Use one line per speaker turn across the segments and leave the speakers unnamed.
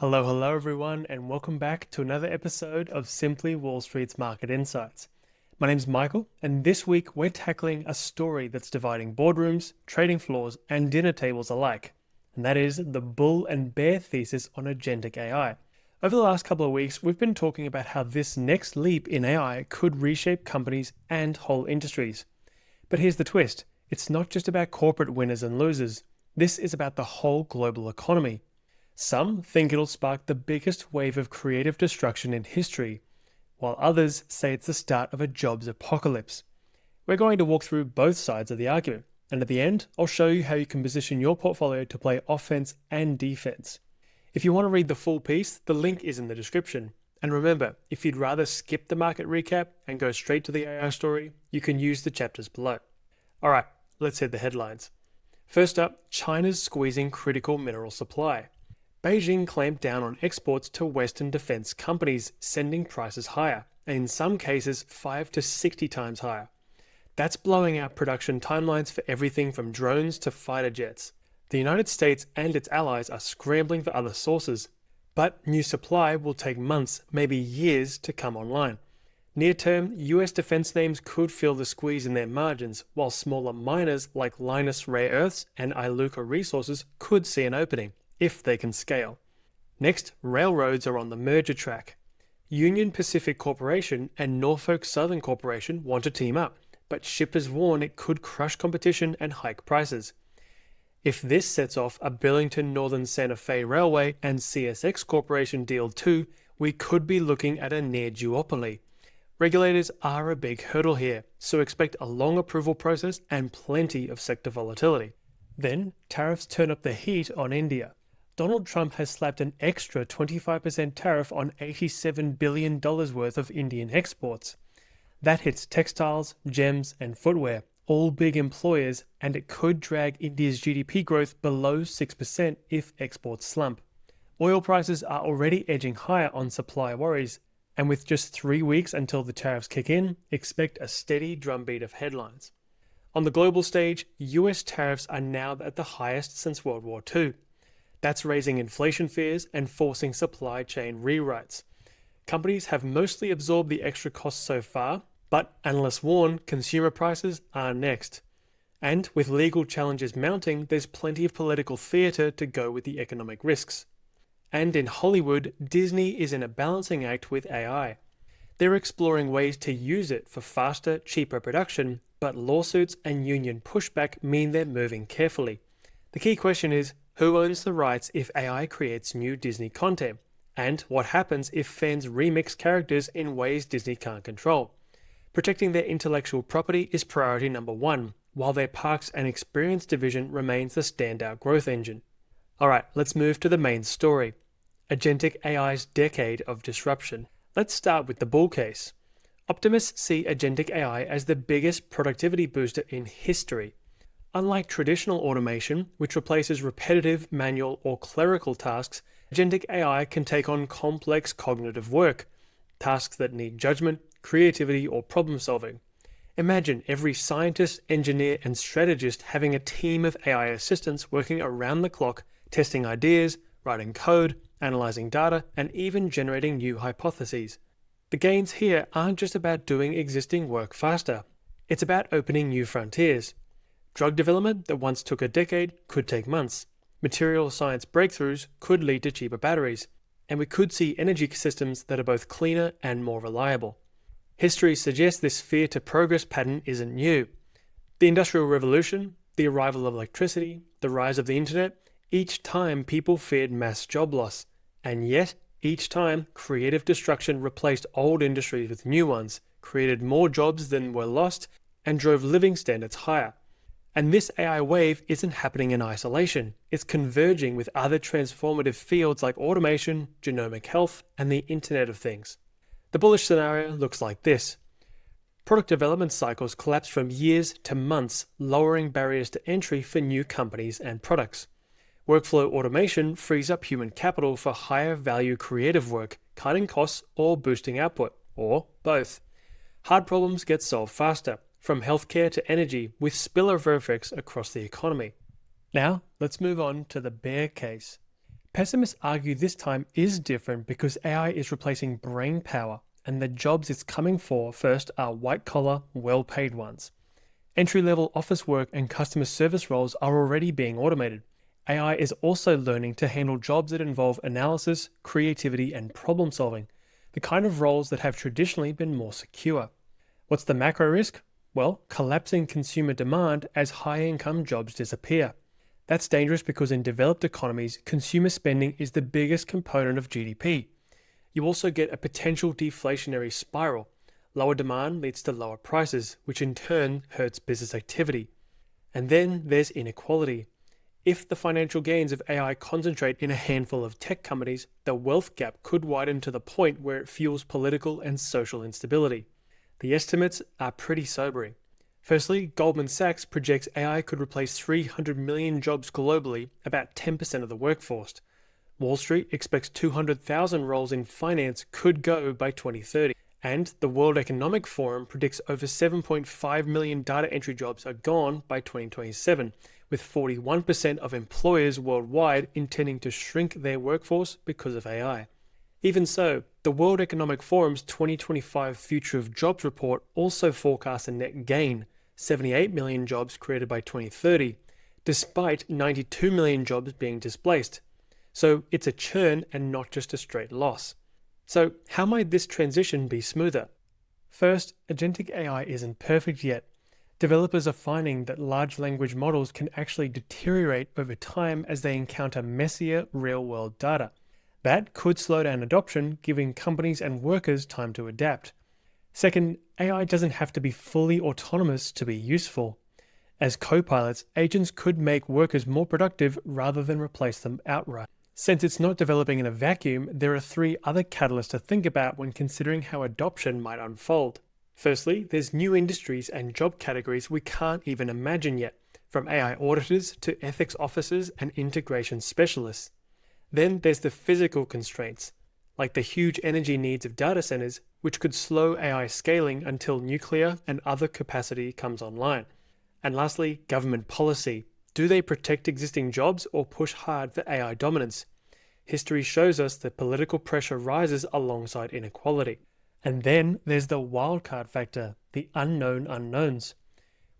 Hello everyone, and welcome back to another episode of Simply Wall Street's Market Insights. My name's Michael, and this week we're tackling a story that's dividing boardrooms, trading floors, and dinner tables alike, and that is the bull and bear thesis on agentic AI. Over the last couple of weeks, we've been talking about how this next leap in AI could reshape companies and whole industries. But here's the twist. It's not just about corporate winners and losers. This is about the whole global economy. Some think it'll spark the biggest wave of creative destruction in history, while others say it's the start of a jobs apocalypse. We're going to walk through both sides of the argument, and at the end, I'll show you how you can position your portfolio to play offense and defense. If you want to read the full piece, the link is in the description. And remember, if you'd rather skip the market recap and go straight to the AI story, you can use the chapters below. Alright, let's hit the headlines. First up, China's squeezing critical mineral supply. Beijing clamped down on exports to Western defense companies, sending prices higher, and in some cases 5 to 60 times higher. That's blowing out production timelines for everything from drones to fighter jets. The United States and its allies are scrambling for other sources, but new supply will take months, maybe years, to come online. Near-term, US defense names could feel the squeeze in their margins, while smaller miners like Lynas Rare Earths and Iluka Resources could see an opening, if they can scale. Next, railroads are on the merger track. Union Pacific Corporation and Norfolk Southern Corporation want to team up, but shippers warn it could crush competition and hike prices. If this sets off a Burlington Northern Santa Fe Railway and CSX Corporation deal too, we could be looking at a near duopoly. Regulators are a big hurdle here, so expect a long approval process and plenty of sector volatility. Then, tariffs turn up the heat on India. Donald Trump has slapped an extra 25% tariff on $87 billion worth of Indian exports. That hits textiles, gems, and footwear, all big employers, and it could drag India's GDP growth below 6% if exports slump. Oil prices are already edging higher on supply worries, and with just 3 weeks until the tariffs kick in, expect a steady drumbeat of headlines. On the global stage, US tariffs are now at the highest since World War II. That's raising inflation fears and forcing supply chain rewrites. Companies have mostly absorbed the extra costs so far, but analysts warn consumer prices are next. And with legal challenges mounting, there's plenty of political theatre to go with the economic risks. And in Hollywood, Disney is in a balancing act with AI. They're exploring ways to use it for faster, cheaper production, but lawsuits and union pushback mean they're moving carefully. The key question is, who owns the rights if AI creates new Disney content? And what happens if fans remix characters in ways Disney can't control? Protecting their intellectual property is priority number one, while their parks and experience division remains the standout growth engine. Alright, let's move to the main story. Agentic AI's decade of disruption. Let's start with the bull case. Optimists see agentic AI as the biggest productivity booster in history. Unlike traditional automation, which replaces repetitive, manual, or clerical tasks, agentic AI can take on complex cognitive work, tasks that need judgment, creativity, or problem solving. Imagine every scientist, engineer, and strategist having a team of AI assistants working around the clock, testing ideas, writing code, analyzing data, and even generating new hypotheses. The gains here aren't just about doing existing work faster. It's about opening new frontiers. Drug development that once took a decade could take months. Material science breakthroughs could lead to cheaper batteries. And we could see energy systems that are both cleaner and more reliable. History suggests this fear to progress pattern isn't new. The Industrial Revolution, the arrival of electricity, the rise of the internet, each time people feared mass job loss. And yet, each time, creative destruction replaced old industries with new ones, created more jobs than were lost, and drove living standards higher. And this AI wave isn't happening in isolation. It's converging with other transformative fields like automation, genomic health, and the Internet of Things. The bullish scenario looks like this. Product development cycles collapse from years to months, lowering barriers to entry for new companies and products. Workflow automation frees up human capital for higher value creative work, cutting costs or boosting output, or both. Hard problems get solved faster, from healthcare to energy, with spillover effects across the economy. Now, let's move on to the bear case. Pessimists argue this time is different because AI is replacing brain power, and the jobs it's coming for first are white-collar, well-paid ones. Entry-level office work and customer service roles are already being automated. AI is also learning to handle jobs that involve analysis, creativity, and problem-solving, the kind of roles that have traditionally been more secure. What's the macro risk? Well, collapsing consumer demand as high-income jobs disappear. That's dangerous because in developed economies, consumer spending is the biggest component of GDP. You also get a potential deflationary spiral. Lower demand leads to lower prices, which in turn hurts business activity. And then there's inequality. If the financial gains of AI concentrate in a handful of tech companies, the wealth gap could widen to the point where it fuels political and social instability. The estimates are pretty sobering. Firstly, Goldman Sachs projects AI could replace 300 million jobs globally, about 10% of the workforce. Wall Street expects 200,000 roles in finance could go by 2030. And the World Economic Forum predicts over 7.5 million data entry jobs are gone by 2027, with 41% of employers worldwide intending to shrink their workforce because of AI. Even so, the World Economic Forum's 2025 Future of Jobs report also forecasts a net gain, 78 million jobs created by 2030, despite 92 million jobs being displaced. So it's a churn and not just a straight loss. So how might this transition be smoother? First, agentic AI isn't perfect yet. Developers are finding that large language models can actually deteriorate over time as they encounter messier real-world data. That could slow down adoption, giving companies and workers time to adapt. Second, AI doesn't have to be fully autonomous to be useful. As co-pilots, agents could make workers more productive rather than replace them outright. Since it's not developing in a vacuum, there are three other catalysts to think about when considering how adoption might unfold. Firstly, there's new industries and job categories we can't even imagine yet, from AI auditors to ethics officers and integration specialists. Then there's the physical constraints, like the huge energy needs of data centers, which could slow AI scaling until nuclear and other capacity comes online. And lastly, government policy. Do they protect existing jobs or push hard for AI dominance? History shows us that political pressure rises alongside inequality. And then there's the wildcard factor, the unknown unknowns.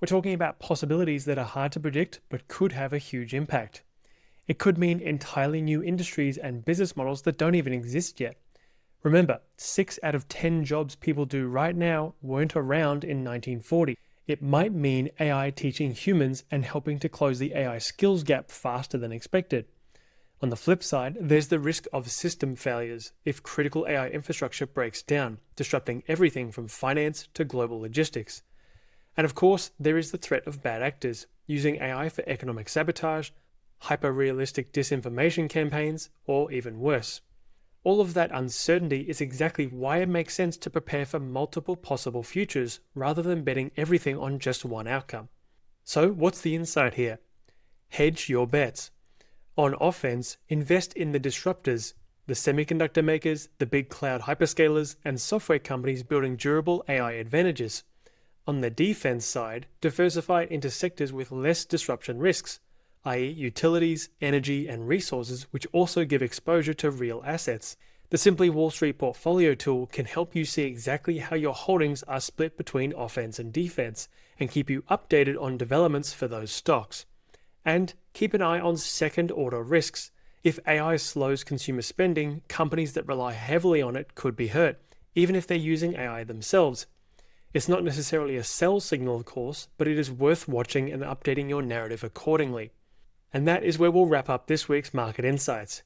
We're talking about possibilities that are hard to predict but could have a huge impact. It could mean entirely new industries and business models that don't even exist yet. Remember, 6 out of 10 jobs people do right now weren't around in 1940. It might mean AI teaching humans and helping to close the AI skills gap faster than expected. On the flip side, there's the risk of system failures if critical AI infrastructure breaks down, disrupting everything from finance to global logistics. And of course, there is the threat of bad actors, using AI for economic sabotage, hyper-realistic disinformation campaigns, or even worse. All of that uncertainty is exactly why it makes sense to prepare for multiple possible futures rather than betting everything on just one outcome. So what's the insight here? Hedge your bets. On offense, invest in the disruptors, the semiconductor makers, the big cloud hyperscalers, and software companies building durable AI advantages. On the defense side, diversify into sectors with less disruption risks, i.e. utilities, energy, and resources, which also give exposure to real assets. The Simply Wall Street portfolio tool can help you see exactly how your holdings are split between offense and defense, and keep you updated on developments for those stocks. And keep an eye on second-order risks. If AI slows consumer spending, companies that rely heavily on it could be hurt, even if they're using AI themselves. It's not necessarily a sell signal, of course, but it is worth watching and updating your narrative accordingly. And that is where we'll wrap up this week's Market Insights.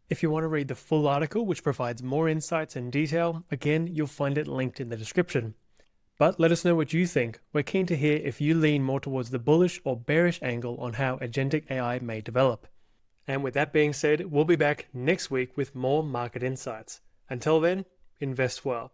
If you want to read the full article, which provides more insights and detail, again, you'll find it linked in the description. But let us know what you think. We're keen to hear if you lean more towards the bullish or bearish angle on how agentic AI may develop. And with that being said, we'll be back next week with more Market Insights. Until then, invest well.